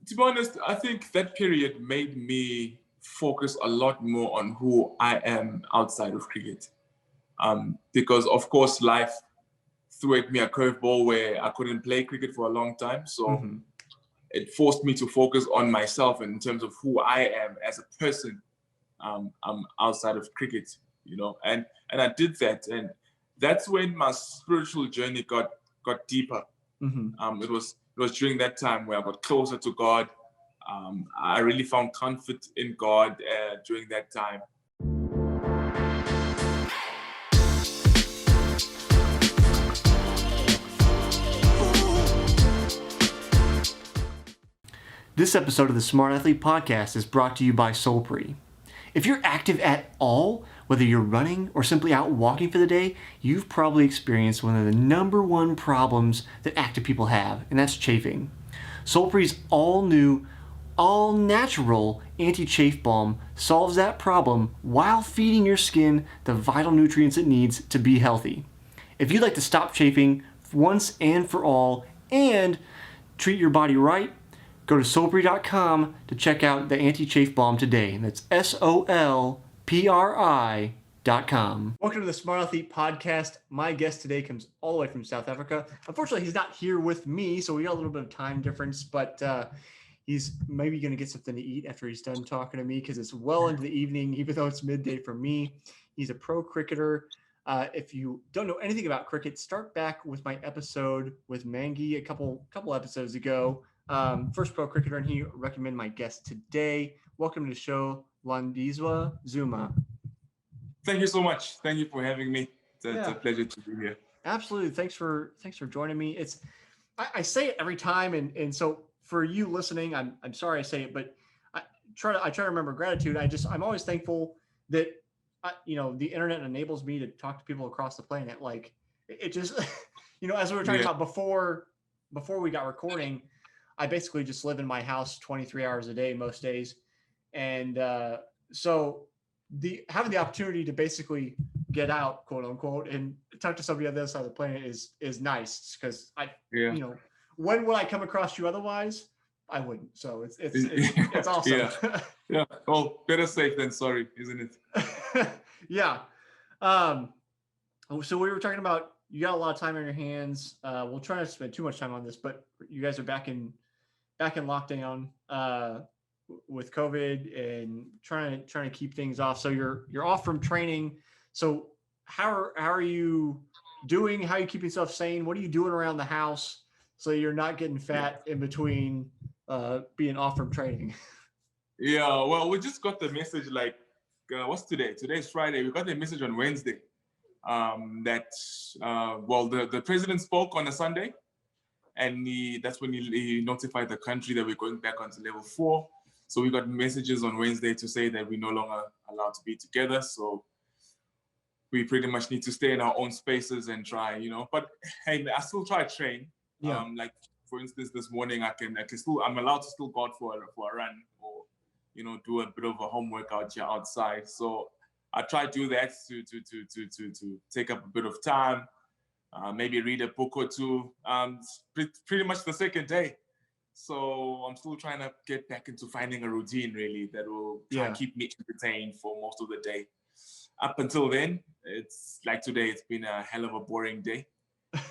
To be honest, I think that period made me focus a lot more on who I am outside of cricket. Because of course life threw at me a curveball where I couldn't play cricket for a long time. So Mm-hmm. it forced me to focus on myself in terms of who I am as a person outside of cricket, and I did that, and that's when my spiritual journey got deeper. Mm-hmm. It was during that time where I got closer to God. I really found comfort in God during that time. This episode of the Smart Athlete Podcast is brought to you by Solpre. If you're active at all, whether you're running or simply out walking for the day, you've probably experienced one of the number one problems that active people have, and that's chafing. Solpre's all-new, all-natural anti-chafe balm solves that problem while feeding your skin the vital nutrients it needs to be healthy. If you'd like to stop chafing once and for all and treat your body right, go to solpri.com to check out the anti-chafe balm today. That's SOLPRI.com. Welcome to the Smart Athlete Podcast. My guest today comes all the way from South Africa. Unfortunately, he's not here with me, so we got a little bit of time difference, but he's maybe going to get something to eat after he's done talking to me because it's well into the evening, even though it's midday for me. He's a pro cricketer. If you don't know anything about cricket, start back with my episode with Mangi a couple episodes ago. First pro cricketer, and he recommended my guest today. Welcome to the show, Lwandiswa Zuma. Thank you so much. Thank you for having me. It's a pleasure to be here. Absolutely. Thanks for joining me. I say it every time, and so for you listening, I'm sorry I say it, but I try to remember gratitude. I'm always thankful that the internet enables me to talk to people across the planet. Like it just as we were talking about before we got recording, I basically just live in my house 23 hours a day most days. And so having the opportunity to basically get out, quote unquote, and talk to somebody on the other side of the planet is nice because when would I come across you otherwise? I wouldn't. So it's awesome. Yeah. Well, better safe than sorry, isn't it? Yeah. So we were talking about, you got a lot of time on your hands. We'll try not to spend too much time on this, but you guys are back in lockdown with COVID and trying to keep things off. So you're off from training. So how are you doing? How are you keeping yourself sane? What are you doing around the house so you're not getting fat in between being off from training? Yeah, well, we just got the message what's today? Today's Friday. We got the message on Wednesday that the president spoke on a Sunday, and that's when he notified the country that we're going back onto level 4. So we got messages on Wednesday to say that we're no longer allowed to be together. So we pretty much need to stay in our own spaces and try, But hey, I still try to train. Yeah. For instance, this morning I'm allowed to still go out for a run or do a bit of a home workout here outside. So I try to do that to take up a bit of time. Maybe read a book or two. Pretty much the second day. So I'm still trying to get back into finding a routine really that will try and keep me entertained for most of the day. Up until then, it's like today, it's been a hell of a boring day.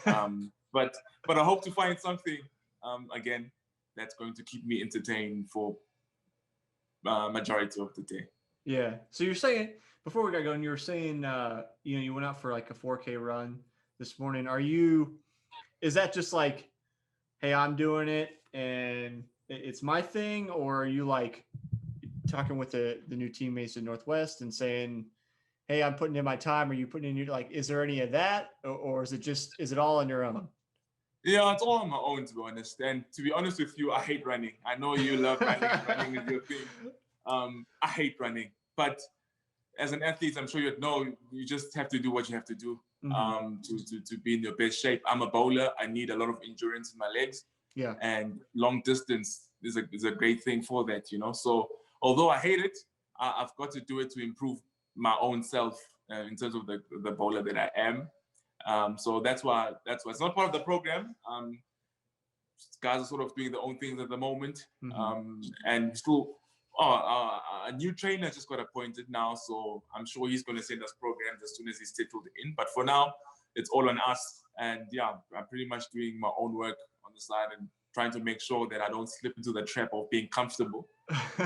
But I hope to find something again that's going to keep me entertained for majority of the day. Yeah. So you're saying, before we got going, you were saying you went out for like a 4K run this morning. Is that just like, hey, I'm doing it and it's my thing, or are you like talking with the new teammates in Northwest and saying, hey, I'm putting in my time? Are you putting in your, like, is there any of that, or is it all on your own? Yeah, it's all on my own, to be honest. And to be honest with you, I hate running. I know you love running. Running is your thing. I hate running, but as an athlete, I'm sure you know, you just have to do what you have to do to be in your best shape. I'm a bowler. I need a lot of endurance in my legs. Yeah. And long distance is a great thing for that, So although I hate it, I've got to do it to improve my own self in terms of the bowler that I am. So that's why it's not part of the program. guys are sort of doing their own things at the moment. Mm-hmm. And still, a new trainer just got appointed now, so I'm sure he's going to send us programs as soon as he's settled in. But for now, it's all on us. And yeah, I'm pretty much doing my own work on the side and trying to make sure that I don't slip into the trap of being comfortable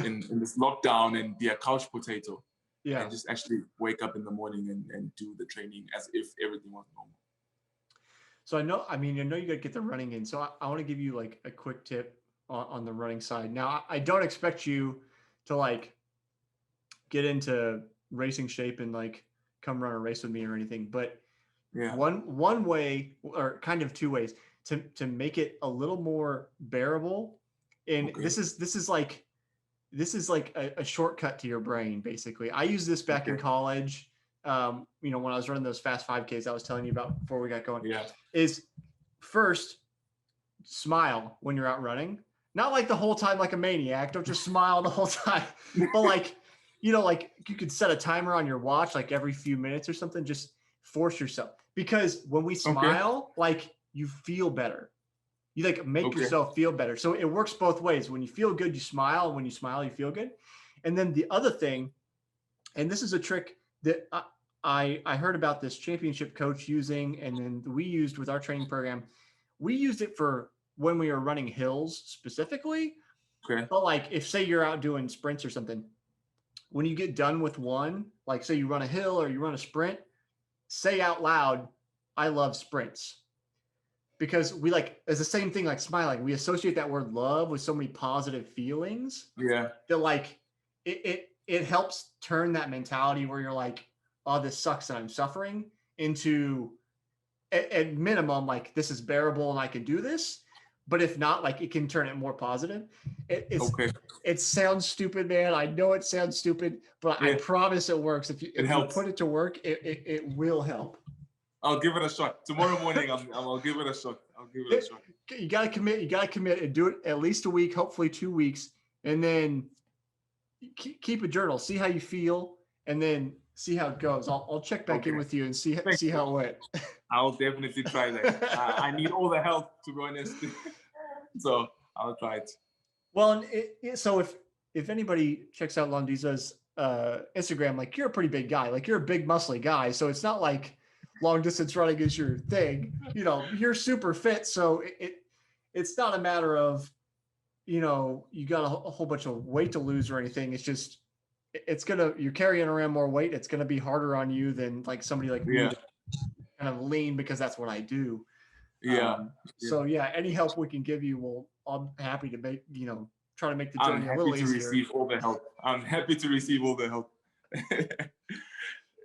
in this lockdown and be a couch potato. Yeah. And just actually wake up in the morning and do the training as if everything was normal. So I know you got to get the running in. So I want to give you like a quick tip on the running side. Now, I don't expect you to like get into racing shape and like come run a race with me or anything, but yeah, one way, or kind of two ways to make it a little more bearable. And okay. this is like a shortcut to your brain, basically. I used this back in college. When I was running those fast 5Ks I was telling you about before we got going. Yeah. Is first smile when you're out running. Not like the whole time like a maniac. Don't just smile the whole time. But like you could set a timer on your watch like every few minutes or something. Just force yourself. Because when we smile, like you feel better. You like make yourself feel better. So it works both ways. When you feel good, you smile. And when you smile, you feel good. And then the other thing, and this is a trick that I heard about this championship coach using, and then we used with our training program. We used it for when we were running hills specifically. Okay. But like if say you're out doing sprints or something, when you get done with one, like say you run a hill or you run a sprint, say out loud, "I love sprints." Because we like, it's the same thing like smiling. We associate that word love with so many positive feelings. Yeah. That like it helps turn that mentality where you're like, oh, this sucks and I'm suffering, into at minimum, like this is bearable and I can do this. But if not, like it can turn it more positive. It sounds stupid, man. I know it sounds stupid, but I promise it works. If you put it to work, it will help. I'll give it a shot. Tomorrow morning, I'll give it a shot. You got to commit. You got to commit and do it at least a week, hopefully 2 weeks. And then keep a journal. See how you feel. And then see how it goes. I'll check back in with you and see how it went. I'll definitely try that. I need all the help, to be honest. So I'll try it. Well, so if anybody checks out Lwandiswa's Instagram, like you're a pretty big guy. Like you're a big muscly guy. So it's not like long distance running is your thing. You're super fit. So it's not a matter of, you got a whole bunch of weight to lose or anything. It's just, you're carrying around more weight. It's going to be harder on you than like somebody like me to kind of lean, because that's what I do. So any help we can give you, I'm happy to make, try to make the journey a little easier. I'm happy to receive all the help. I'm happy to receive all the help.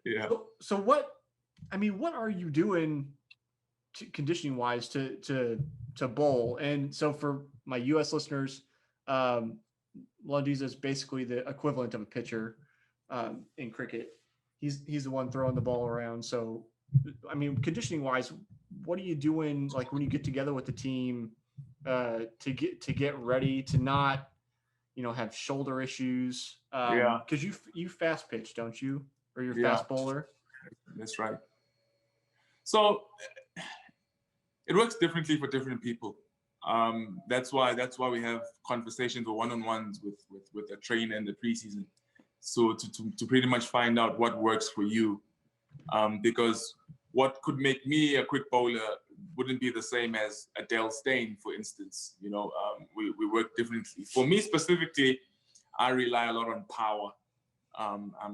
Yeah. So what are you doing conditioning wise to bowl? And so for my US listeners, Lwandiswa is basically the equivalent of a pitcher in cricket. He's the one throwing the ball around. So, conditioning wise, what are you doing like when you get together with the team to get ready to not, have shoulder issues? Because you fast pitch, don't you? Or you're fast bowler? That's right. So it works differently for different people. That's why we have conversations or one-on-ones with a trainer in the preseason. So to pretty much find out what works for you. Because what could make me a quick bowler wouldn't be the same as a Dale Steyn, for instance. We work differently. For me specifically, I rely a lot on power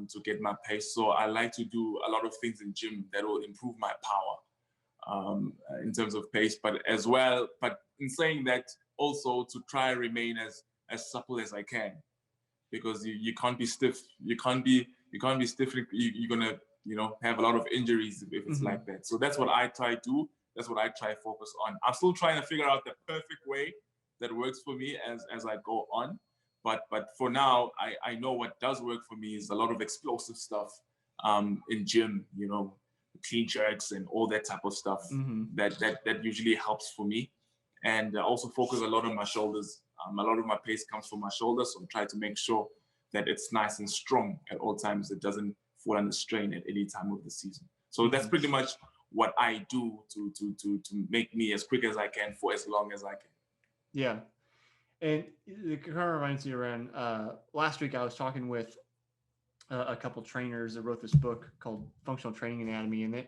to get my pace. So I like to do a lot of things in gym that will improve my power in terms of pace, but in saying that, also to try and remain as supple as I can, because you can't be stiff. You can't be stiff. You're gonna have a lot of injuries if it's like that. So that's what I try to do. That's what I try to focus on. I'm still trying to figure out the perfect way that works for me as I go on. But for now, I know what does work for me is a lot of explosive stuff in gym, clean jerks and all that type of stuff that usually helps for me. And I also focus a lot on my shoulders. A lot of my pace comes from my shoulders, so I try to make sure that it's nice and strong at all times. It doesn't fall under strain at any time of the season. So that's pretty much what I do to make me as quick as I can for as long as I can. Yeah. And it kind of reminds me around last week I was talking with a couple trainers that wrote this book called Functional Training Anatomy. And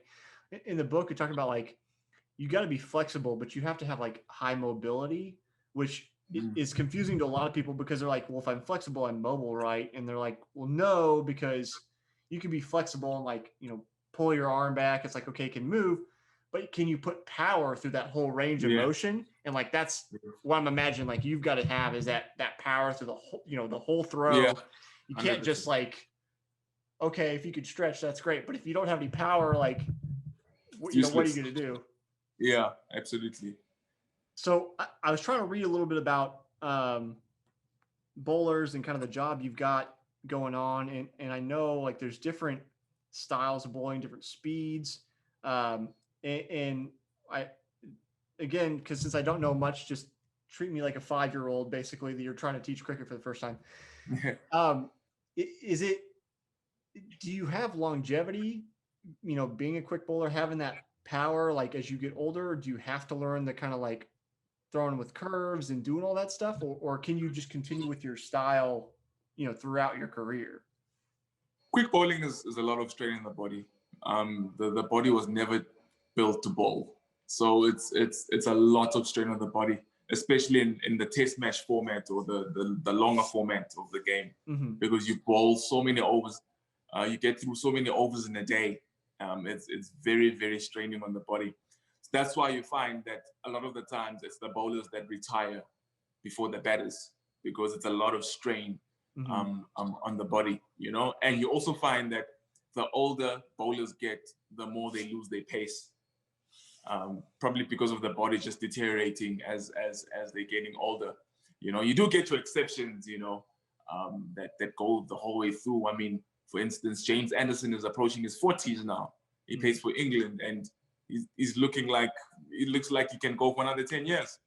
in the book, it talked about like, you got to be flexible, but you have to have like high mobility, which is confusing to a lot of people because they're like, well, if I'm flexible, I'm mobile, right? And they're like, well, no, because you can be flexible and like, pull your arm back. It's like, okay, it can move, but can you put power through that whole range of Yeah. motion? And like, that's what I'm imagining like you've got to have is that power through the whole, the whole throw. Yeah. You can't 100%. just like, okay, if you could stretch, that's great. But if you don't have any power, like, what are you going to do? Yeah, absolutely. So I was trying to read a little bit about bowlers and kind of the job you've got going on. And I know like there's different styles of bowling, different speeds. And I, again, because since I don't know much, just treat me like a 5-year-old, basically, that you're trying to teach cricket for the first time. Do you have longevity, being a quick bowler, having that power, like as you get older, or do you have to learn the kind of like throwing with curves and doing all that stuff, or can you just continue with your style, throughout your career? Quick bowling is a lot of strain in the body. The body was never built to bowl, so it's a lot of strain on the body, especially in the test match format or the longer format of the game, because you bowl so many overs, you get through so many overs in a day. It's very, very straining on the body. So that's why you find that a lot of the times it's the bowlers that retire before the batters, because it's a lot of strain on the body, And you also find that the older bowlers get, the more they lose their pace, probably because of the body just deteriorating as they're getting older. You do get your exceptions, that go the whole way through. I mean, for instance, James Anderson is approaching his 40s now. He plays for England, and he's looks like he can go for another 10 years,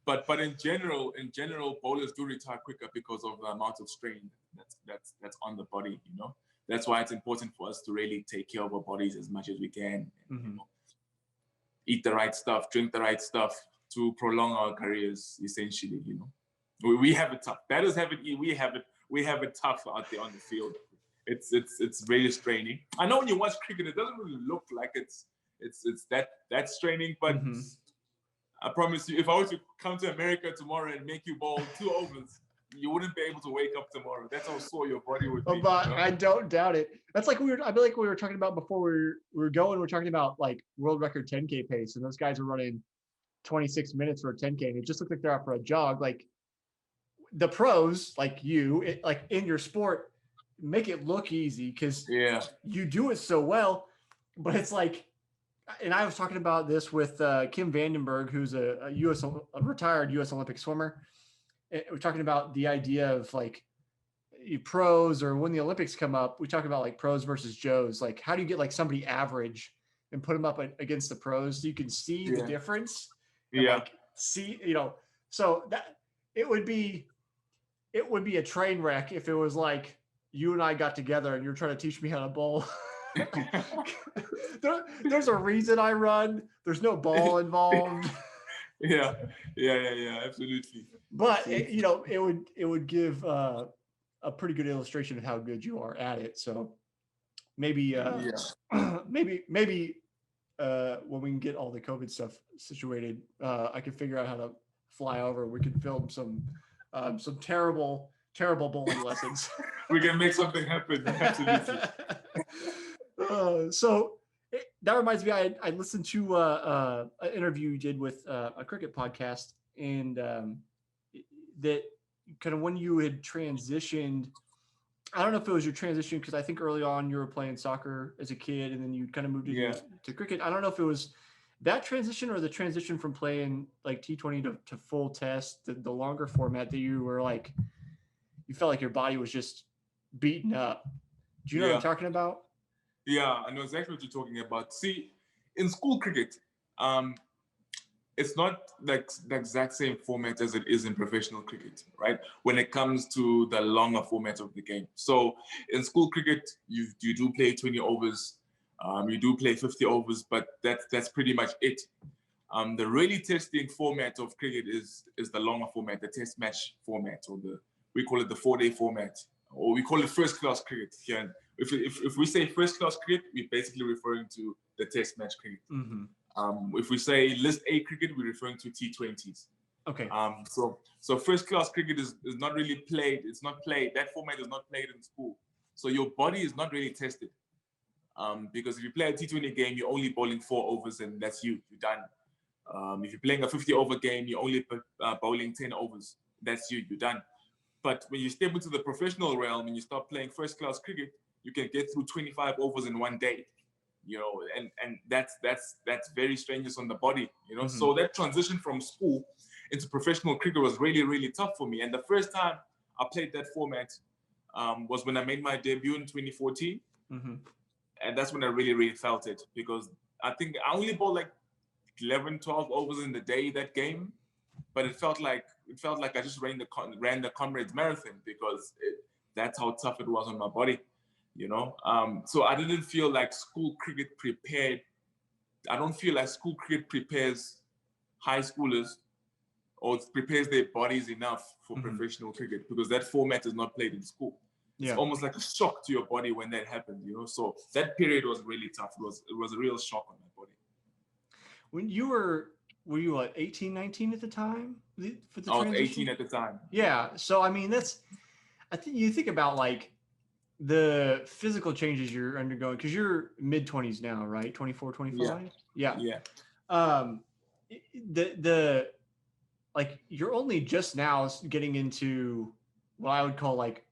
But in general, bowlers do retire quicker because of the amount of strain that's on the body, That's why it's important for us to really take care of our bodies as much as we can. Eat the right stuff, drink the right stuff to prolong our careers, essentially, We have it tough. Batters have it, we have it tough out there on the field. It's really straining. I know when you watch cricket, it doesn't really look like it's that straining, but I promise you, if I were to come to America tomorrow and make you bowl 2 overs, you wouldn't be able to wake up tomorrow. That's how sore your body would be. But I don't doubt it. That's like I feel like we were talking about before we were going. We're talking about like world record 10K pace, and those guys are running 26 minutes for a 10K, and it just looks like they're out for a jog. Like the pros, like you, like in your sport, make it look easy because you do it so well. But it's like, and I was talking about this with Kim Vandenberg, who's a retired U.S. Olympic swimmer. We're talking about the idea of like pros, or when the Olympics come up, we talk about like pros versus Joes. Like, how do you get like somebody average and put them up against the pros so you can see the difference? And like see, so that it would be a train wreck if it was like you and I got together and you're trying to teach me how to bowl. There's a reason I run. There's no ball involved. Yeah, absolutely. But it would give a pretty good illustration of how good you are at it. So maybe maybe when we can get all the COVID stuff situated, I can figure out how to fly over. We can film some terrible bowling lessons. We can make something happen. Absolutely. So that reminds me, I listened to an interview you did with a cricket podcast, and that kind of when you had transitioned, I don't know if it was your transition, because I think early on you were playing soccer as a kid and then you kind of moved to cricket. I don't know if it was that transition or the transition from playing like T20 to full test, the longer format, that you were like, you felt like your body was just beaten up. Do you know what I'm talking about? Yeah, I know exactly what you're talking about. See, in school cricket, it's not like the exact same format as it is in professional cricket, right? When it comes to the longer format of the game. So in school cricket, you do play 20 overs, you do play 50 overs, but that's pretty much it. The really testing format of cricket is the longer format, the test match format, or we call it the 4-day format, or we call it first class cricket here. And if we say first class cricket, we're basically referring to the test match cricket. If we say list A cricket, we're referring to T20s. Okay. So first class cricket is not really played. It's not played. That format is not played in school. So your body is not really tested. Because if you play a T20 game, you're only bowling 4 overs and that's you're done. If you're playing a 50-over game, you're only bowling 10 overs. That's you're done. But when you step into the professional realm and you start playing first class cricket, you can get through 25 overs in one day. And that's very strenuous on the body. So that transition from school into professional cricket was really, really tough for me. And the first time I played that format was when I made my debut in 2014. And that's when I really, really felt it, because I think I only bowled like 11, 12 overs in the day that game, but it felt like I just ran the Comrades Marathon, because that's how tough it was on my body. So I didn't feel like school cricket prepared. I don't feel like school cricket prepares high schoolers or prepares their bodies enough for professional cricket, because that format is not played in school. It's almost like a shock to your body when that happened, So that period was really tough. It was a real shock on my body. When you were you what, 18, 19 at the time for the I transition? was 18 at the time. Yeah. So I mean, I think you think about like the physical changes you're undergoing, because you're mid-20s now, right? 24, 25? Yeah. The like, you're only just now getting into what I would call like,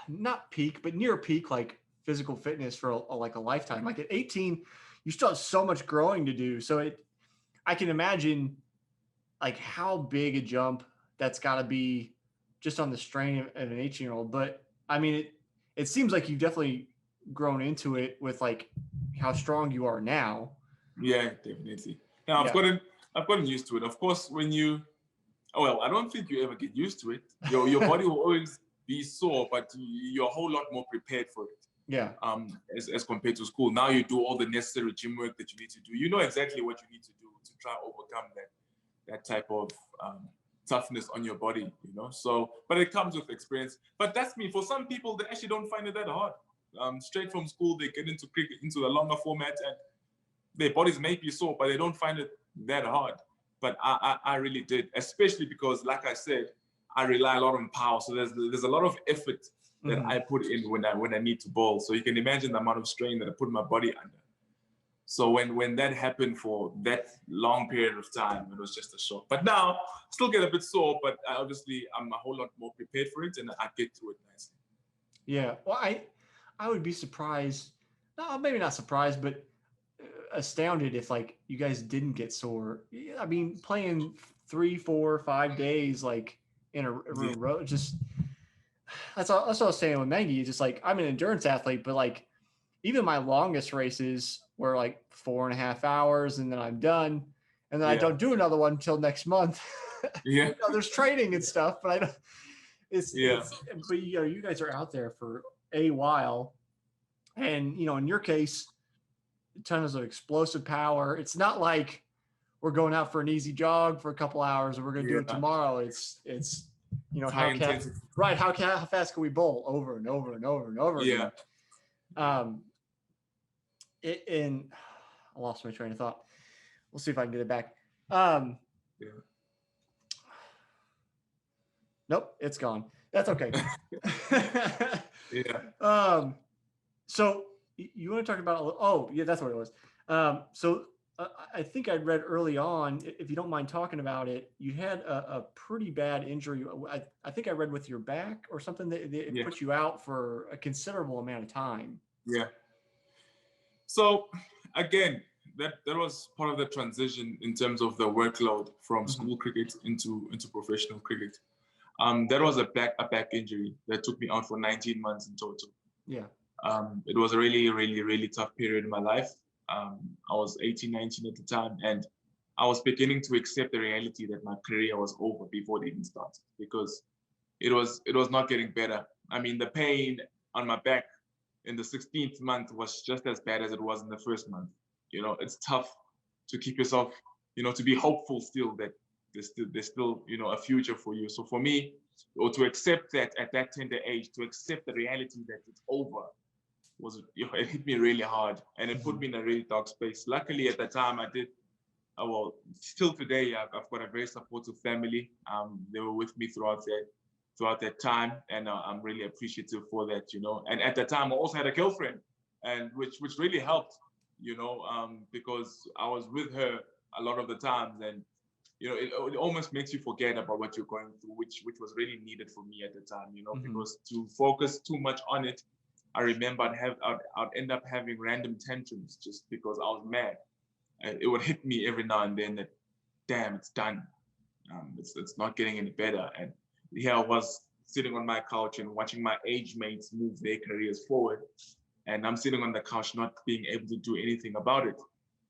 not peak, but near peak, like physical fitness for like a lifetime. Like at 18, you still have so much growing to do. So I can imagine like how big a jump that's got to be just on the strain of an 18-year-old. But I mean, it seems like you've definitely grown into it with like how strong you are now. Yeah, definitely. Now I've gotten used to it. Of course, I don't think you ever get used to it. Your body will always be sore, but you're a whole lot more prepared for it. Yeah. As compared to school. Now you do all the necessary gym work that you need to do. You know exactly what you need to do to try to overcome that type of toughness on your body, So, but it comes with experience. But that's me. For some people, they actually don't find it that hard. Straight from school, they get into cricket, into the longer format, and their bodies may be sore, but they don't find it that hard. But I really did, especially because, like I said, I rely a lot on power. So there's a lot of effort that I put in when I need to bowl. So you can imagine the amount of strain that I put my body under. So when that happened for that long period of time, it was just a shock. But now, still get a bit sore, but obviously I'm a whole lot more prepared for it, and I get through it nicely. Yeah, well, I would be surprised. No, maybe not surprised, but astounded if like you guys didn't get sore. I mean, playing 3, 4, 5 days like in a row, just that's what I was saying with Maggie. Just like, I'm an endurance athlete, but like even my longest races were like 4.5 hours, and then I'm done, and then I don't do another one until next month. Yeah, there's training and stuff, but I don't. It's but you guys are out there for a while, and in your case, tons of explosive power. It's not like we're going out for an easy jog for a couple hours and we're going to do it tomorrow. It's how fast can we bowl over and over and over and over again? And I lost my train of thought. We'll see if I can get it back. Nope, it's gone. That's okay. So you want to talk about, that's what it was. So I think I read early on, if you don't mind talking about it, you had a pretty bad injury. I think I read with your back or something that it put you out for a considerable amount of time. Yeah. So again, that was part of the transition in terms of the workload from school cricket into professional cricket. That was a back injury that took me out for 19 months in total. Yeah. It was a really, really, really tough period in my life. I was 18, 19 at the time, and I was beginning to accept the reality that my career was over before it even started, because it was not getting better. I mean, the pain on my back in the 16th month was just as bad as it was in the first month. It's tough to keep yourself to be hopeful still that there's still, a future for you. So for me, or to accept that at that tender age, to accept the reality that it's over was, it hit me really hard, and it put me in a really dark space. Luckily at the time I did, well, still today, I've got a very supportive family. They were with me throughout that time, and I'm really appreciative for that. And at the time, I also had a girlfriend, and which really helped, because I was with her a lot of the times, and it almost makes you forget about what you're going through, which was really needed for me at the time. Because to focus too much on it, I remember I'd end up having random tantrums just because I was mad. And it would hit me every now and then that, damn, it's done. It's not getting any better. And here I was sitting on my couch and watching my age mates move their careers forward, and I'm sitting on the couch not being able to do anything about it.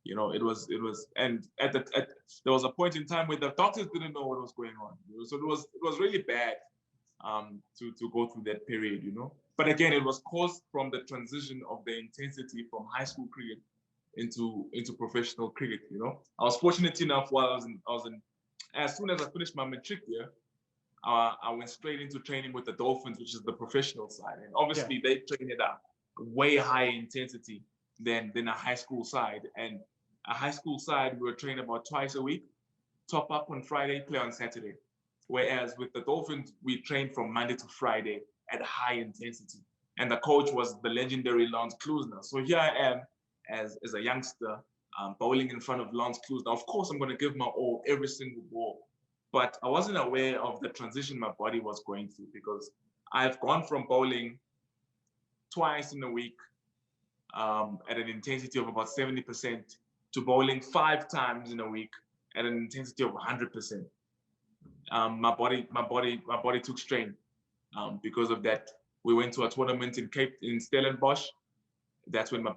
It was, and there was a point in time where the doctors didn't know what was going on. So it was really bad, to go through that period. But again, it was caused from the transition of the intensity from high school cricket into professional cricket. I was fortunate enough while I was in as soon as I finished my matric year, I went straight into training with the Dolphins, which is the professional side, and obviously they train at a way higher intensity than a high school side. And a high school side, we were trained about twice a week, top up on Friday, play on Saturday. Whereas with the Dolphins, we trained from Monday to Friday at high intensity, and the coach was the legendary Lance Klusner. So here I am as a youngster, bowling in front of Lance Klusner. Of course, I'm going to give my all every single ball, but I wasn't aware of the transition my body was going through, because I've gone from bowling twice in a week, at an intensity of about 70%, to bowling 5 times in a week at an intensity of 100%. My body took strain, because of that. We went to a tournament in Stellenbosch. That's when my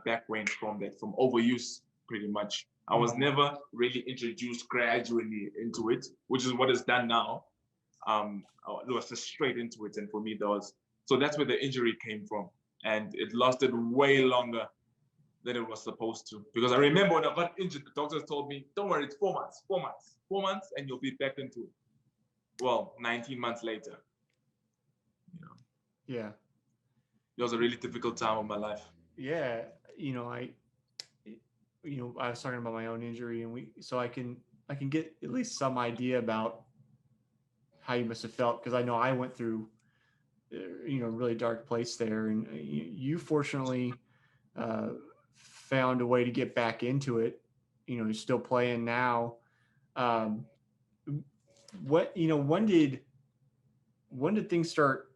back went from overuse, pretty much. I was never really introduced gradually into it, which is what is done now. It was just straight into it, and for me, so that's where the injury came from, and it lasted way longer than it was supposed to. Because I remember when I got injured, the doctors told me, "Don't worry, it's 4 months, and you'll be back into it." Well, 19 months later, Yeah. It was a really difficult time of my life. Yeah. I was talking about my own injury, and so I can get at least some idea about how you must have felt, because I know I went through, really dark place there, and you fortunately found a way to get back into it. You're still playing now. When did things start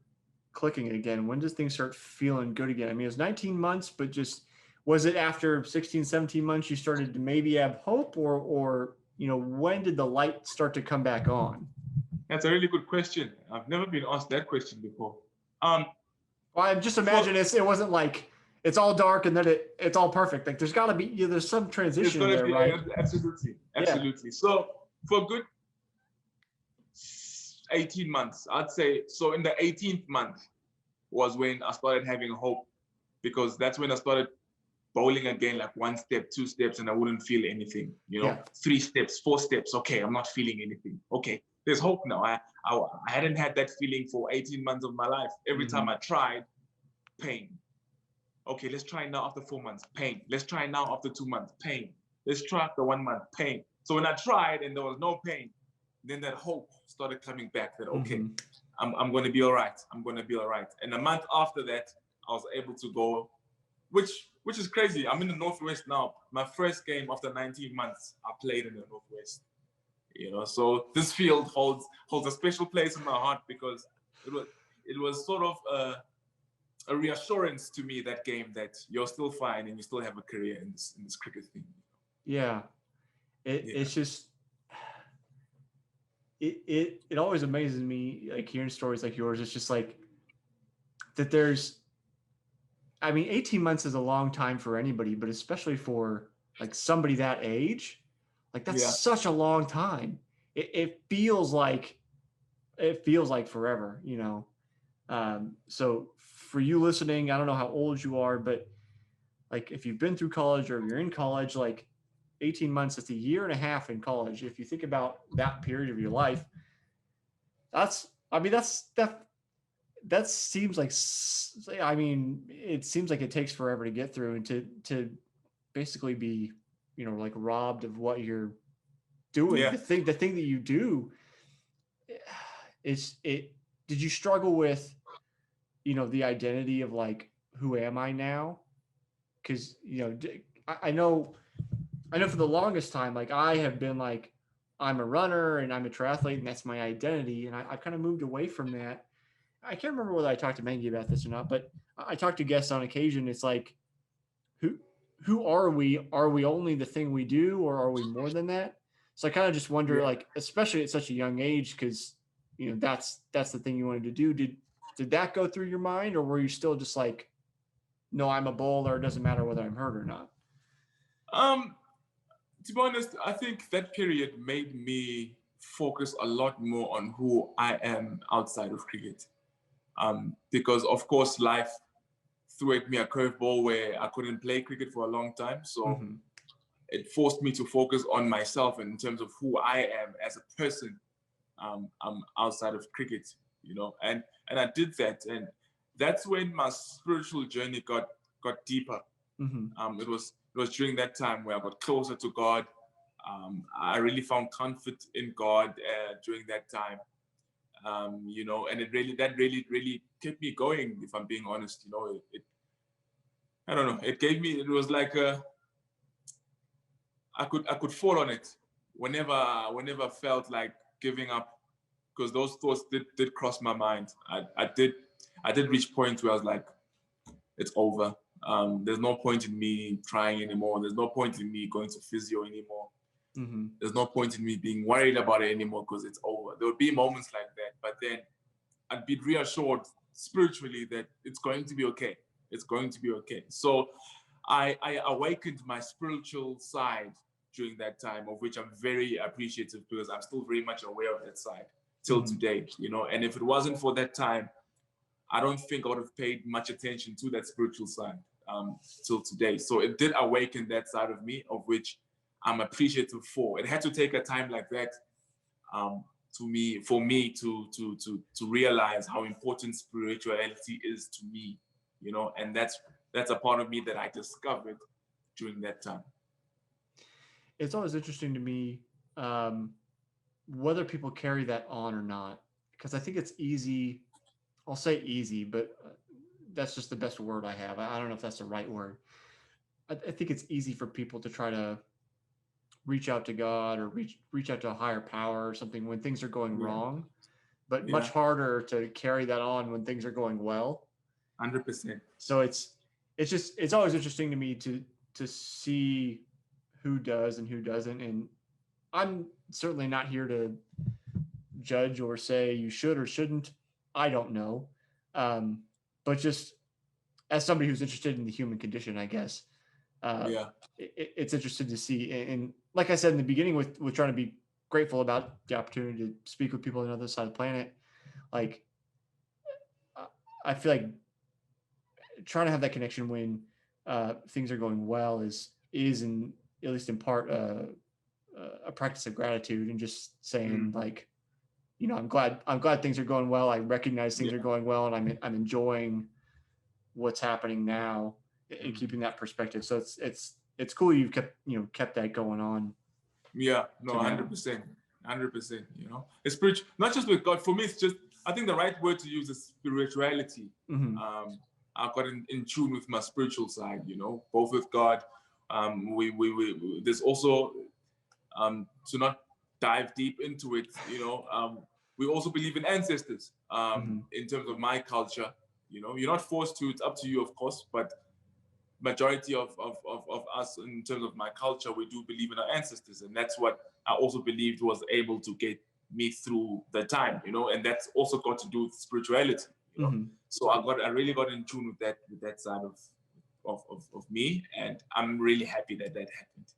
clicking again? When does things start feeling good again? I mean, it was 19 months, but just, was it after 16, 17 months you started to maybe have hope, or when did the light start to come back on? That's a really good question. I've never been asked that question before. Well, I just imagine it wasn't like it's all dark and then it's all perfect. Like there's got to be, there's some transition there, right? Absolutely. Yeah. So for good 18 months, I'd say. So in the 18th month was when I started having hope, because that's when I started bowling again, like 1 step, 2 steps, and I wouldn't feel anything. 3 steps, 4 steps. Okay, I'm not feeling anything. Okay, there's hope now. I hadn't had that feeling for 18 months of my life. Every time I tried, pain. Okay, let's try now after 4 months, pain. Let's try now after 2 months, pain. Let's try after 1 month, pain. So when I tried and there was no pain, then that hope started coming back that, okay, I'm going to be all right. I'm going to be all right. And a month after that, I was able to go, which is crazy. I'm in the Northwest now. My first game after 19 months, I played in the Northwest. So this field holds a special place in my heart, because it was sort of a reassurance to me, that game, that you're still fine and you still have a career in this cricket thing. Yeah. It's just, it always amazes me, like hearing stories like yours. It's just like that there's, 18 months is a long time for anybody, but especially for like somebody that age, like that's such a long time. It feels like forever, So for you listening, I don't know how old you are, but like if you've been through college or you're in college, like 18 months, it's a year and a half in college. If you think about that period of your life, that seems like, I mean, it seems like it takes forever to get through, and to basically be, like robbed of what you're doing. Yeah. The thing that you do is it. Did you struggle with, the identity of like, who am I now? Because I know for the longest time, like I have been like, I'm a runner and I'm a triathlete and that's my identity, and I've kind of moved away from that. I can't remember whether I talked to Mengi about this or not, but I talk to guests on occasion. It's like, who who are we? Are we only the thing we do, or are we more than that? So I kind of just wonder, Yeah. like, especially at such a young age, because that's the thing you wanted to do. Did that go through your mind, or were you still just like, no, I'm a bowler. It doesn't matter whether I'm hurt or not? To be honest, I think that period made me focus a lot more on who I am outside of cricket. Because of course life threw at me a curveball where I couldn't play cricket for a long time. So Mm-hmm. it forced me to focus on myself in terms of who I am as a person outside of cricket, and I did that, and that's when my spiritual journey got deeper. Mm-hmm. It was during that time where I got closer to God. I really found comfort in God during that time. And that really kept me going. If I'm being honest, I don't know. It gave me. It was like I could fall on it whenever I felt like giving up, because those thoughts did cross my mind. I did reach point where I was like, it's over. There's no point in me trying anymore. There's no point in me going to physio anymore. Mm-hmm. There's no point in me being worried about it anymore because it's over. There would be moments like that, but then I'd be reassured spiritually that it's going to be okay. It's going to be okay. So I awakened my spiritual side during that time, of which I'm very appreciative, because I'm still very much aware of that side till Mm-hmm. today. And if it wasn't for that time, I don't think I would have paid much attention to that spiritual side till today. So it did awaken that side of me, of which I'm appreciative for. It had to take a time like that for me to realize how important spirituality is to me, and that's a part of me that I discovered during that time. It's always interesting to me, whether people carry that on or not, because I think it's easy. I'll say easy, but that's just the best word I have. I don't know if that's the right word. I think it's easy for people to try to reach out to God, or reach out to a higher power or something when things are going Yeah. wrong, but Yeah. much harder to carry that on when things are going well. 100%. So it's always interesting to me to see who does and who doesn't. And I'm certainly not here to judge or say you should or shouldn't. I don't know. But just as somebody who's interested in the human condition, I guess, Yeah. it's interesting to see. And like I said in the beginning, with trying to be grateful about the opportunity to speak with people on the other side of the planet, like I feel like trying to have that connection when things are going well is in, at least in part, a practice of gratitude, and just saying like, I'm glad things are going well. I recognize things are going well, and I'm enjoying what's happening now, and keeping that perspective. So it's cool you've kept that going on. Yeah, no, 100%, 100%. It's spiritual, not just with God. For me, it's just, I think the right word to use is spirituality. Mm-hmm. I've got in tune with my spiritual side, both with God. We there's also to not dive deep into it. We also believe in ancestors. In terms of my culture, you're not forced to. It's up to you, of course, but majority of us, in terms of my culture, we do believe in our ancestors, and that's what I also believed was able to get me through the time, and that's also got to do with spirituality. So I really got in tune with that side of me, and I'm really happy that happened.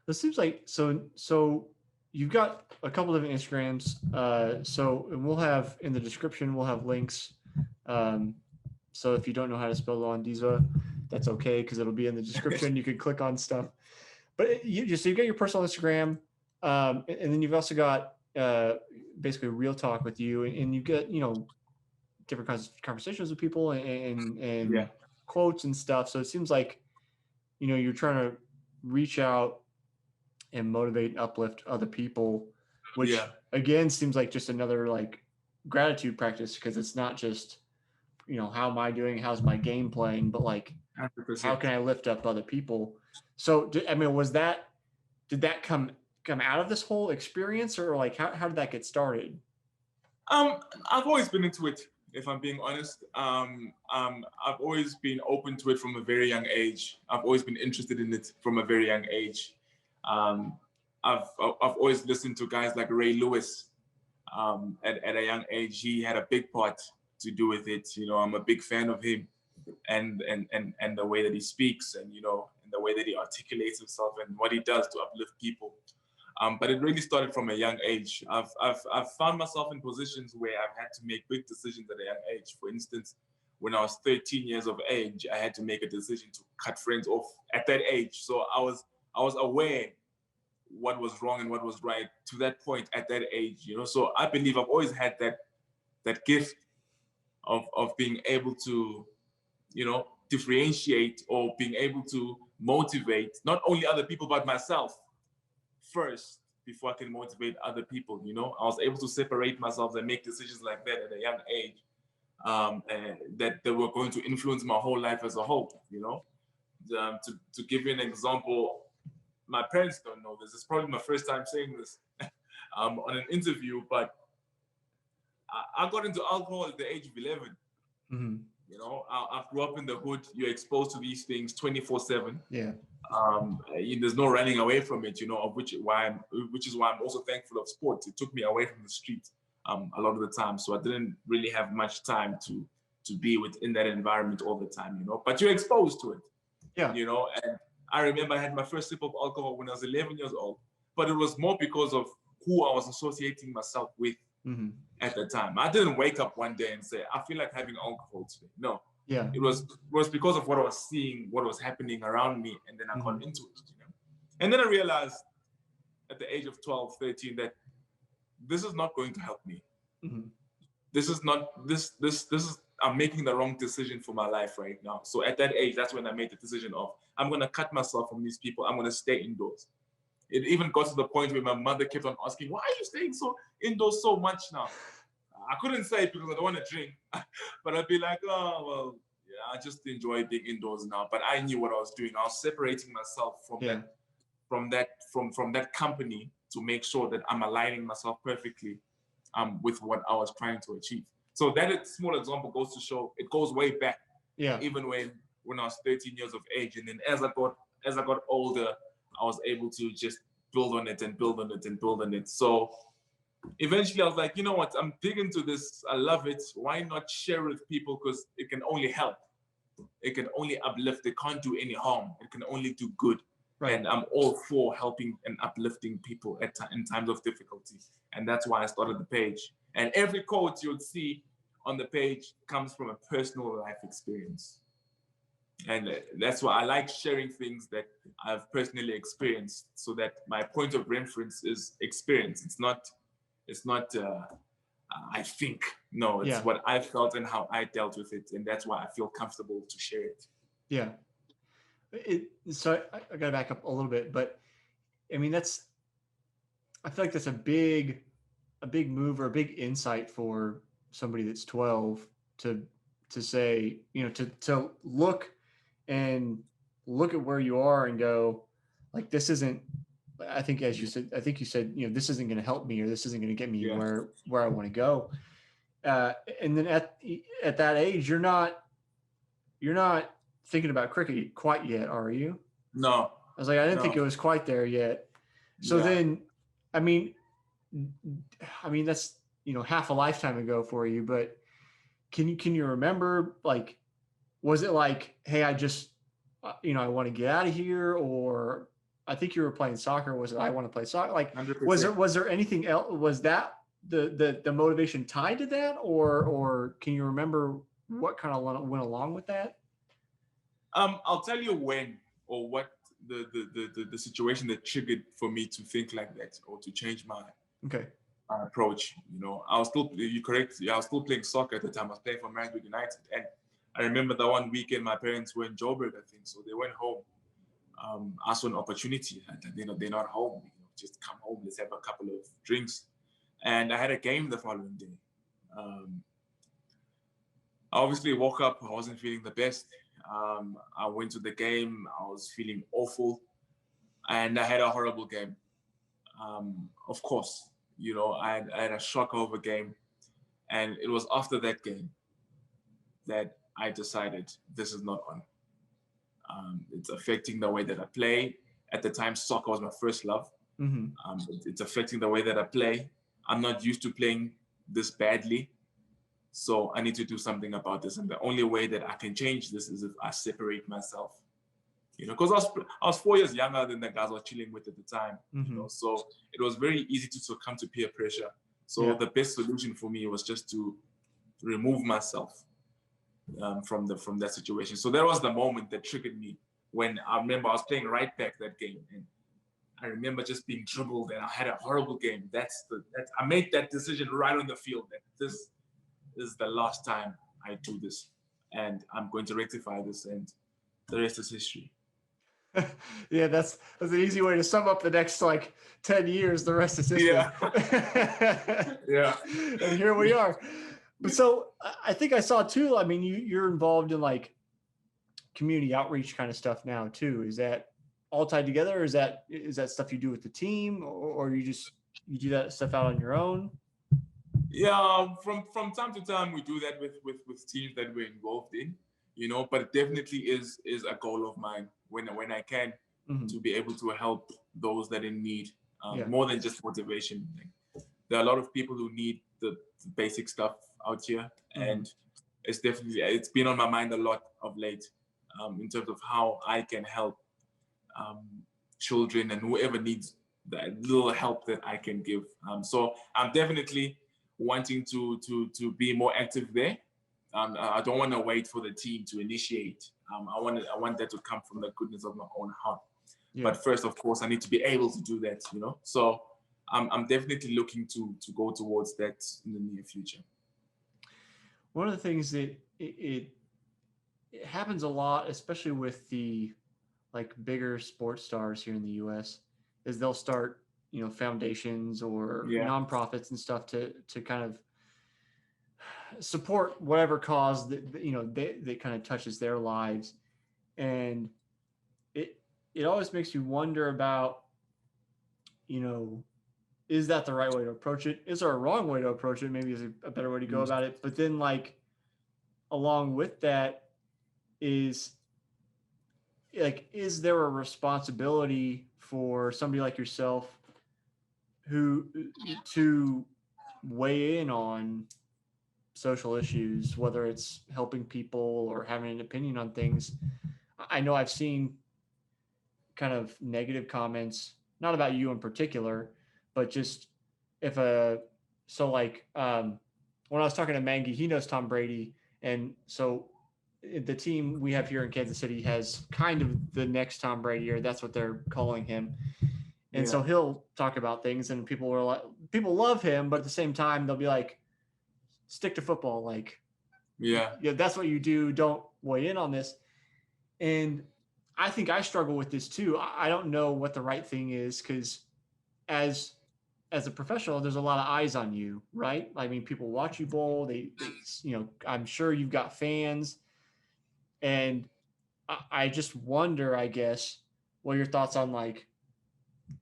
It seems like so you've got a couple of Instagrams, and we'll have in the description, we'll have links. So if you don't know how to spell Lwandiswa, that's okay, because it'll be in the description. You can click on stuff. But so you got your personal Instagram, and then you've also got basically real talk with you, and you get different kinds of conversations with people and quotes and stuff. So it seems like you're trying to reach out and motivate and uplift other people, which again seems like just another like gratitude practice, because it's not just how am I doing, how's my game playing, but like 100%. how can I lift up other people. So I mean, did that come out of this whole experience, or like how did that get started? I've always been into it, if I'm being honest. I've always been open to it from a very young age. I've always been interested in it from a very young age. I've always listened to guys like Ray Lewis. At a young age, he had a big part to do with it. I'm a big fan of him, and the way that he speaks, and and the way that he articulates himself, and what he does to uplift people. But it really started from a young age. I've found myself in positions where I've had to make big decisions at a young age. For instance, when I was 13 years of age, I had to make a decision to cut friends off at that age. So I was aware what was wrong and what was right to that point at that age. So I believe I've always had that gift of being able to, differentiate, or being able to motivate not only other people but myself first before I can motivate other people. I was able to separate myself and make decisions like that at a young age, and that they were going to influence my whole life as a whole. To give you an example, my parents don't know this. It's probably my first time saying this on an interview, but I got into alcohol at the age of 11. Mm-hmm. I grew up in the hood. You're exposed to these things 24/7. Yeah. There's no running away from it, which is why I'm also thankful of sports. It took me away from the street a lot of the time, so I didn't really have much time to be within that environment all the time, But you're exposed to it, yeah. And I remember I had my first sip of alcohol when I was 11 years old, but it was more because of who I was associating myself with at the time. I didn't wake up one day and say, I feel like having alcohol today. No. Yeah. It was because of what I was seeing, what was happening around me, and then I got into it. And then I realized at the age of 12, 13 that this is not going to help me. This is I'm making the wrong decision for my life right now. So at that age, that's when I made the decision of, I'm going to cut myself from these people. I'm going to stay indoors. It even got to the point where my mother kept on asking, why are you staying indoors so much now? I couldn't say it because I don't want to drink, but I'd be like, oh, well, yeah, I just enjoy being indoors now. But I knew what I was doing. I was separating myself from that company to make sure that I'm aligning myself perfectly with what I was trying to achieve. So that small example goes to show it goes way back. Yeah. Even when I was 13 years of age, and then as I got older, I was able to just build on it and build on it and build on it. So eventually I was like, you know what, I'm big into this. I love it. Why not share with people? Because it can only help. It can only uplift. It can't do any harm. It can only do good. Right. And I'm all for helping and uplifting people in times of difficulty. And that's why I started the page. And every quote you'll see on the page comes from a personal life experience. And that's why I like sharing things that I've personally experienced, so that my point of reference is experience. It's not I think. No, it's what I felt and how I dealt with it. And that's why I feel comfortable to share it. Yeah. So I got to back up a little bit, but I mean, I feel like that's a big move or a big insight for somebody that's 12 to say, to look at where you are and go, like, this isn't, I think you said, this isn't going to help me, or this isn't going to get me where I want to go. And then at that age, you're not thinking about cricket quite yet, are you? No. I was like, I didn't think it was quite there yet. So then, I mean, that's, half a lifetime ago for you, but can you remember, like, was it like, hey, I just, I want to get out of here, or I think you were playing soccer. Was it, I want to play soccer? Like, 100%. Was there anything else? Was that the motivation tied to that, or can you remember what kind of went along with that? I'll tell you when or what the situation that triggered for me to think like that or to change my Okay. approach. I was still, you correct, yeah, I was still playing soccer at the time. I was playing for Manchester United, and I remember that one weekend my parents were in Joburg, I think, so they went home. I saw an opportunity. They're not home. Just come home. Let's have a couple of drinks. And I had a game the following day. I obviously woke up. I wasn't feeling the best. I went to the game. I was feeling awful, and I had a horrible game. Of course, I had a shock over game, and it was after that game that I decided this is not on. It's affecting the way that I play. At the time, soccer was my first love. Mm-hmm. It's affecting the way that I play. I'm not used to playing this badly. So I need to do something about this. And the only way that I can change this is if I separate myself. Because I was 4 years younger than the guys I was chilling with at the time. Mm-hmm. So it was very easy to succumb to peer pressure. So the best solution for me was just to remove myself from that situation. So that was the moment that triggered me when I remember I was playing right back that game, and I remember just being dribbled, and I had a horrible game. I made that decision right on the field that this is the last time I do this, and I'm going to rectify this, and the rest is history. Yeah, that's an easy way to sum up the next 10 years. The rest is history. Yeah. Yeah. And here we are. But so I think I saw too, I mean, you're involved in community outreach kind of stuff now too. Is that all tied together? Or is that stuff you do with the team, or you do that stuff out on your own? Yeah, from time to time we do that with teams that we're involved in, but it definitely is a goal of mine when I can, mm-hmm. to be able to help those that are in need, more than just motivation. There are a lot of people who need the basic stuff out here, mm-hmm. and it's been on my mind a lot of late, in terms of how I can help children and whoever needs that little help that I can give. So I'm definitely wanting to be more active there. I don't want to wait for the team to initiate. I want that to come from the goodness of my own heart. Yeah. But first, of course, I need to be able to do that. So I'm definitely looking to go towards that in the near future. One of the things that it happens a lot, especially with the bigger sports stars here in the U.S., is they'll start foundations or nonprofits and stuff to kind of support whatever cause that kind of touches their lives. And it always makes you wonder about, is that the right way to approach it? Is there a wrong way to approach it? Maybe there's a better way to go about it. But then along with that is there a responsibility for somebody like yourself who to weigh in on social issues, whether it's helping people or having an opinion on things? I know I've seen kind of negative comments, not about you in particular, but just when I was talking to Mangi, he knows Tom Brady. And so the team we have here in Kansas City has kind of the next Tom Brady, or that's what they're calling him. And so he'll talk about things, and people love him, but at the same time, they'll be like, stick to football. Yeah, that's what you do. Don't weigh in on this. And I think I struggle with this too. I don't know what the right thing is, because as a professional, there's a lot of eyes on you, right? I mean, people watch you bowl. They I'm sure you've got fans. And I just wonder, I guess, what your thoughts on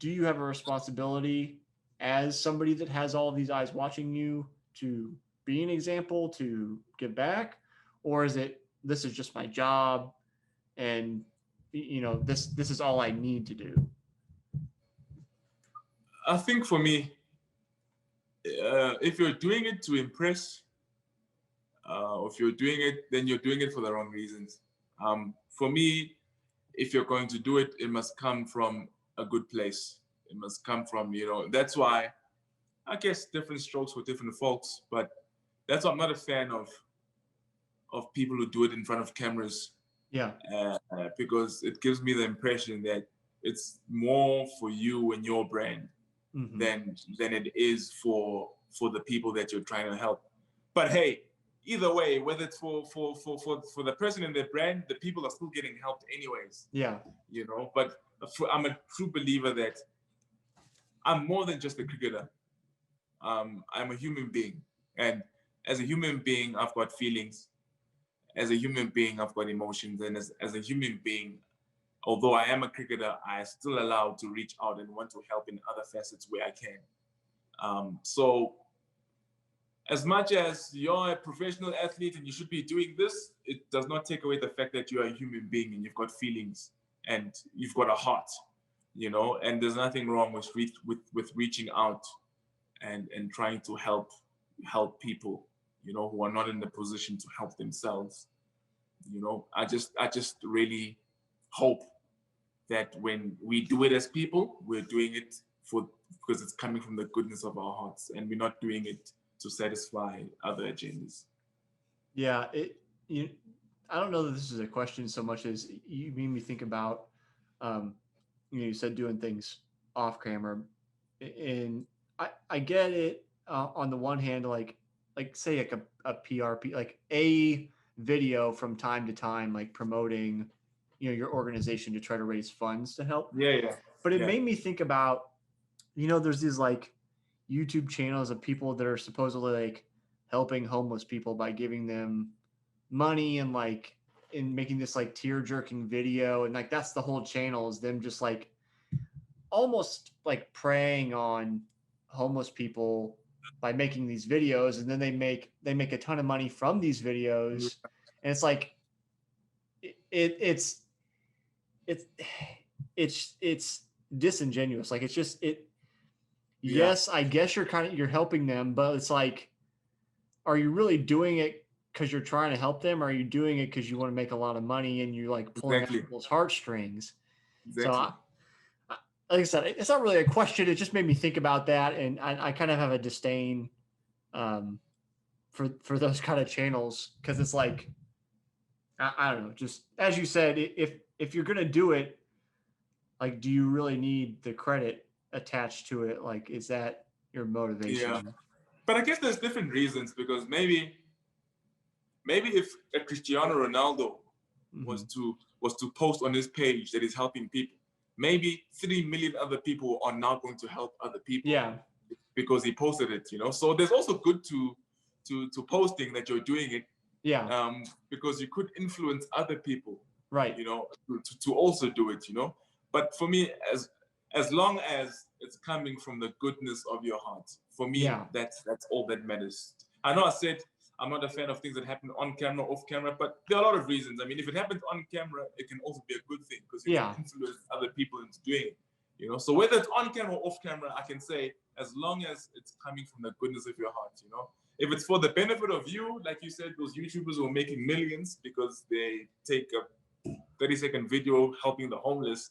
do you have a responsibility as somebody that has all of these eyes watching you to be an example, to give back? Or is it, this is just my job and this is all I need to do? I think for me, if you're doing it to impress, or if you're doing it, then you're doing it for the wrong reasons. For me, if you're going to do it, it must come from a good place. It must come from, that's why I guess different strokes for different folks, but that's why I'm not a fan of people who do it in front of cameras Yeah. Because it gives me the impression that it's more for you and your brand than it is for the people that you're trying to help. But hey, either way, whether it's for the person and their brand, the people are still getting helped anyways. Yeah. You know, but I'm a true believer that I'm more than just a cricketer. I'm a human being, and as a human being, I've got feelings. As a human being, I've got emotions, and as a human being, although I am a cricketer, I still allowed to reach out and want to help in other facets where I can. So as much as you're a professional athlete and you should be doing this, it does not take away the fact that you're a human being and you've got feelings and you've got a heart, you know, and there's nothing wrong with reaching out and trying to help people, you know, who are not in the position to help themselves. You know, I just really hope that when we do it as people, we're doing it because it's coming from the goodness of our hearts, and we're not doing it to satisfy other agendas. Yeah. I don't know that this is a question so much as you made me think about, um, you said doing things off camera, and I get it, on the one hand, like say like a PRP, like a video from time to time, like promoting, your organization to try to raise funds to help. Yeah, yeah, But it yeah. made me think about, there's these like YouTube channels of people that are supposedly like helping homeless people by giving them money and like in making this like tear jerking video, and like that's the whole channel is them just like almost like preying on homeless people by making these videos, and then they make a ton of money from these videos, and it's like it's it's it's disingenuous. Like it's just Yeah, yes, I guess you're helping them, but it's like, are you really doing it because you're trying to help them, or are you doing it because you want to make a lot of money and you're like pulling at exactly, people's heartstrings? So exactly. like I said, it's not really a question. It just made me think about that, and I kind of have a disdain, um, for those kind of channels, because it's like I don't know. Just as you said, if you're gonna do it, like, do you really need the credit attached to it? Like, is that your Yeah, motivation? but I guess there's different reasons because maybe if a Cristiano Ronaldo Mm-hmm. was to post on his page that he's helping people, maybe 3 million other people are now going to help other people Yeah. because he posted it. You know, so there's also good to posting that you're doing it, Yeah. because you could influence other people, Right. you know, to also do it. You know, but for me, as long as it's coming from the goodness of your heart, for me, Yeah. that's all that matters. I know I said I'm not a fan of things that happen on camera, off camera, but there are a lot of reasons. I mean, if it happens on camera, it can also be a good thing because you can Yeah. influence other people into doing it. You know, so whether it's on camera or off camera, I can say as long as it's coming from the goodness of your heart, you know. If it's for the benefit of you, like you said, those YouTubers who are making millions because they take a 30-second video helping the homeless,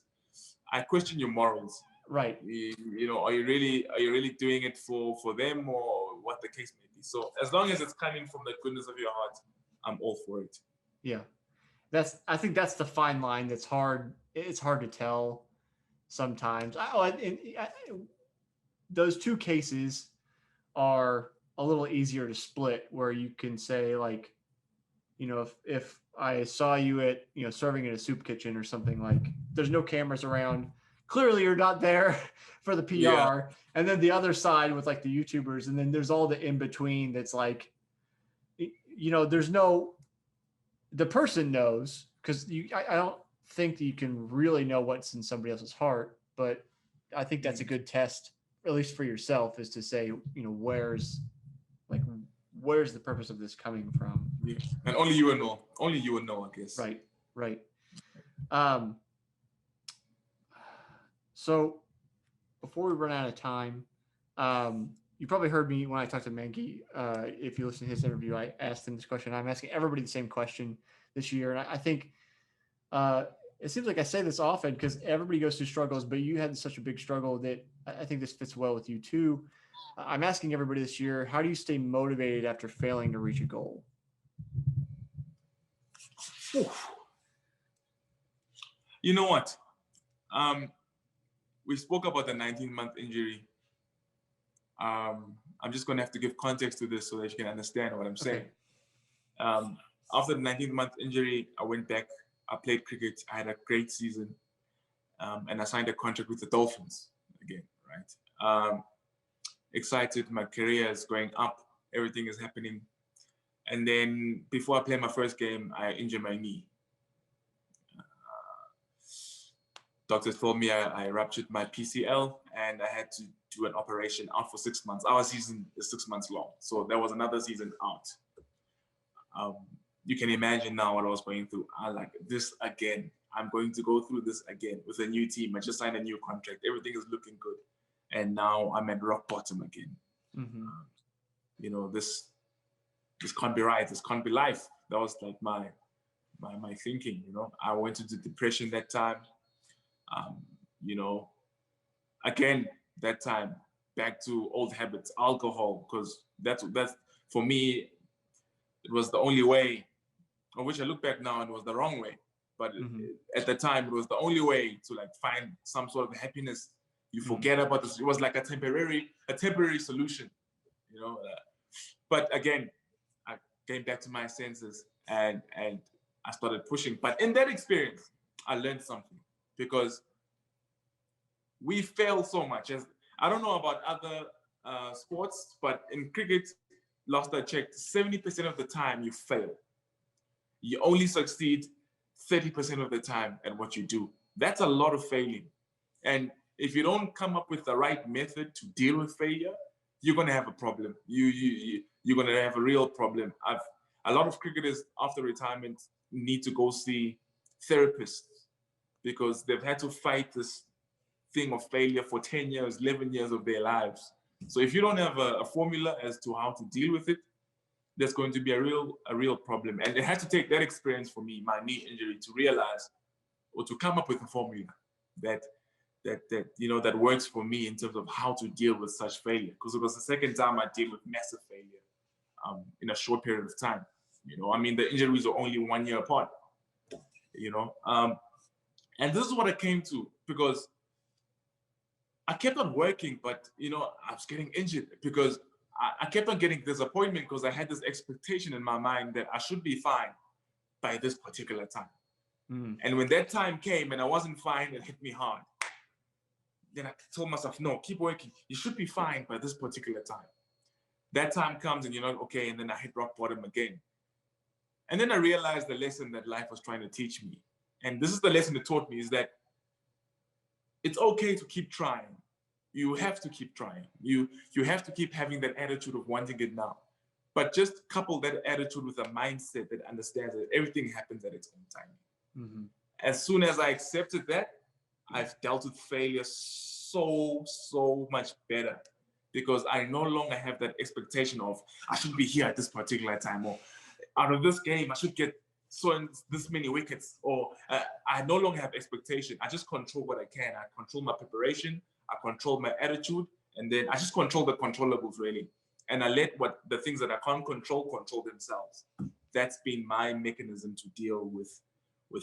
I question your morals. Right. You know, are you really doing it for them or what the case may be? So as long as it's coming from the goodness of your heart, I'm all for it. Yeah. I think that's the fine line that's hard. It's hard to tell sometimes. Those two cases are a little easier to split, where you can say like, if I saw you at, serving in a soup kitchen or something, like there's no cameras around, clearly you're not there for the Yeah, PR. And then the other side with like the YouTubers, and then there's all the in between that's like, there's no, the person knows, because I don't think that you can really know what's in somebody else's heart, but I think that's a good test, at least for yourself, is to say, like where's the purpose of this coming from? yeah. And only you will know. Only you will know, I guess. Right, right. Um, so before we run out of time, you probably heard me when I talked to Mankey. If you listen to his interview, I asked him this question. I'm asking everybody the same question this year, and I think it seems like I say this often because everybody goes through struggles, but you had such a big struggle that I think this fits well with you too. I'm asking everybody this year, how do you stay motivated after failing to reach a goal? Oof. You know what? We spoke about the 19-month injury. I'm just going to have to give context to this so that you can understand what I'm saying. Okay. After the 19th-month injury, I went back. I played cricket. I had a great season. And I signed a contract with the Dolphins again, right? Excited. My career is going up. Everything is happening. And then before I play my first game, I injured my knee. Doctors told me I ruptured my PCL and I had to do an operation out for 6 months. Our season is 6 months long. So there was another season out. You can imagine now what I was going through. I like this again. I'm going to go through this again with a new team. I just signed a new contract. Everything is looking good. And now I'm at rock bottom again. Mm-hmm. You know, this can't be right. This can't be life. That was like my thinking, you know. I went into depression that time. You know, again, that time back to old habits, alcohol, because that's for me, it was the only way, on which I look back now, it was the wrong way. But at the time, it was the only way to like find some sort of happiness. You forget about this. It was like a temporary solution, you know. But again, I came back to my senses and I started pushing. But in that experience, I learned something because we fail so much. As I don't know about other sports, but in cricket, last I checked, 70% of the time you fail. You only succeed 30% of the time at what you do. That's a lot of failing. And if you don't come up with the right method to deal with failure, you're going to have a problem. You're going to have a real problem. A lot of cricketers after retirement need to go see therapists because they've had to fight this thing of failure for 10 years, 11 years of their lives. So if you don't have a formula as to how to deal with it, there's going to be a real problem. And it had to take that experience for me, my knee injury, to realize or to come up with a formula that you know that works for me in terms of how to deal with such failure. Because it was the second time I deal with massive failure in a short period of time. You know, I mean, the injuries are only 1 year apart. You know, and this is what I came to because I kept on working, but you know, I was getting injured because I kept on getting disappointment because I had this expectation in my mind that I should be fine by this particular time. And when that time came and I wasn't fine, it hit me hard. Then I told myself, no, keep working. You should be fine by this particular time. That time comes and you're not okay, and then I hit rock bottom again. And then I realized the lesson that life was trying to teach me. And this is the lesson it taught me, is that it's okay to keep trying. You have to keep trying. You have to keep having that attitude of wanting it now. But just couple that attitude with a mindset that understands that everything happens at its own time. As soon as I accepted that, I've dealt with failure so much better because I no longer have that expectation of I should be here at this particular time, or out of this game I should get this many wickets, or I no longer have expectation. I just control what I can. I control my preparation, I control my attitude, and then I just control the controllables really. And I let the things that I can't control themselves. That's been my mechanism to deal with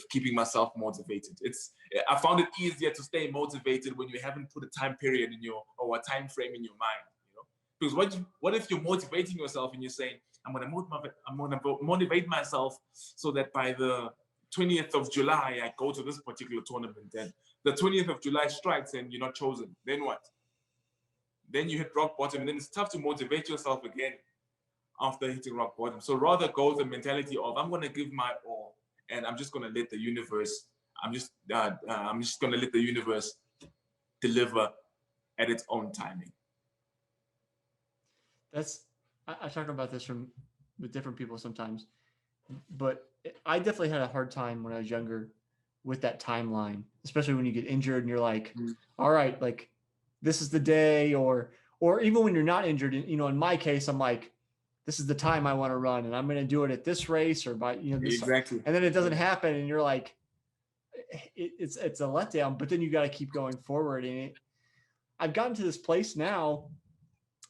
keeping myself motivated. I found it easier to stay motivated when you haven't put a time period or a time frame in your mind, you know? Because what if you're motivating yourself and you're saying, I'm gonna motivate myself so that by the 20th of July, I go to this particular tournament. And the 20th of July strikes and you're not chosen. Then what? Then you hit rock bottom, and then it's tough to motivate yourself again after hitting rock bottom. So rather go with the mentality of I'm gonna give my all, and I'm just gonna let the universe. I'm just gonna let the universe deliver at its own timing. I talk about this with different people sometimes, but I definitely had a hard time when I was younger with that timeline, especially when you get injured and you're like, all right, like this is the day, or even when you're not injured. You know, in my case, I'm like, this is the time I want to run, and I'm going to do it at this race or by this. Exactly. And then it doesn't happen, and you're like, it's a letdown. But then you got to keep going forward, and I've gotten to this place now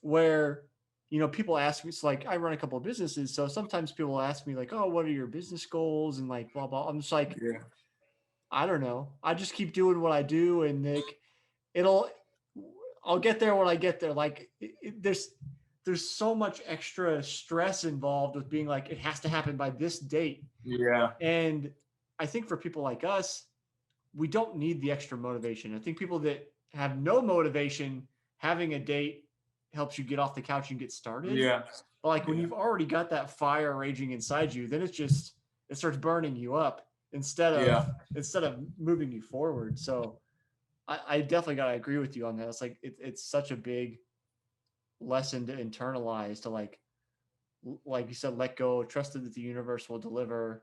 where, you know, people ask me, it's like I run a couple of businesses. So sometimes people ask me like, oh, what are your business goals? And like, blah, blah. I'm just like, I don't know. I just keep doing what I do, and Nick, it'll I'll get there when I get there. Like there's so much extra stress involved with being like it has to happen by this date. Yeah. And I think for people like us, we don't need the extra motivation. I think people that have no motivation, having a date helps you get off the couch and get started. Yeah. But like when Yeah. you've already got that fire raging inside you, then it starts burning you up Yeah. instead of moving you forward. So I definitely gotta agree with you on that. It's like it's such a big lesson to internalize to like you said, let go, trust that the universe will deliver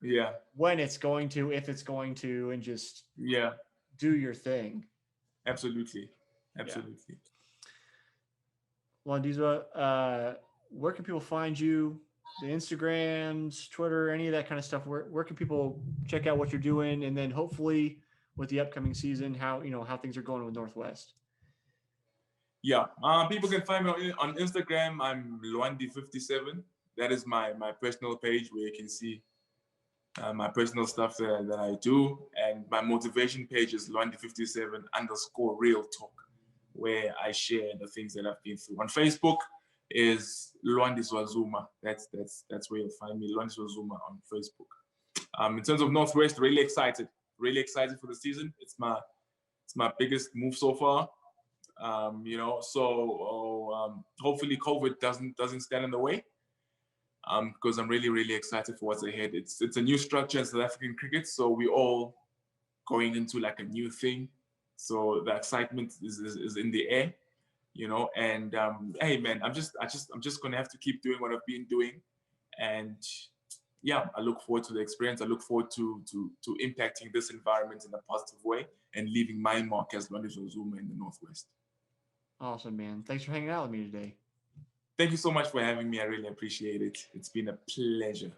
Yeah. when it's going to, if it's going to, and just Yeah. do your thing. Absolutely. Yeah. Absolutely. Lwandiswa, where can people find you? The Instagrams, Twitter, any of that kind of stuff. Where can people check out what you're doing, and then hopefully with the upcoming season, how things are going with Northwest. Yeah. People can find me on Instagram. I'm Lwandi57. That is my personal page where you can see my personal stuff that I do. And my motivation page is Lwandi57_real talk, where I share the things that I've been through. On Facebook is Lwandiswa Zuma. That's where you'll find me, Lwandiswa Zuma on Facebook. In terms of Northwest, really excited for the season. It's my biggest move so far. Hopefully COVID doesn't stand in the way. Because I'm really excited for what's ahead. It's a new structure in South African cricket, so we're all going into like a new thing. So the excitement is in the air, And hey, man, I'm just gonna have to keep doing what I've been doing, and yeah, I look forward to the experience. I look forward to impacting this environment in a positive way and leaving my mark as Lwandiswa Zuma in the Northwest. Awesome, man. Thanks for hanging out with me today. Thank you so much for having me. I really appreciate it. It's been a pleasure.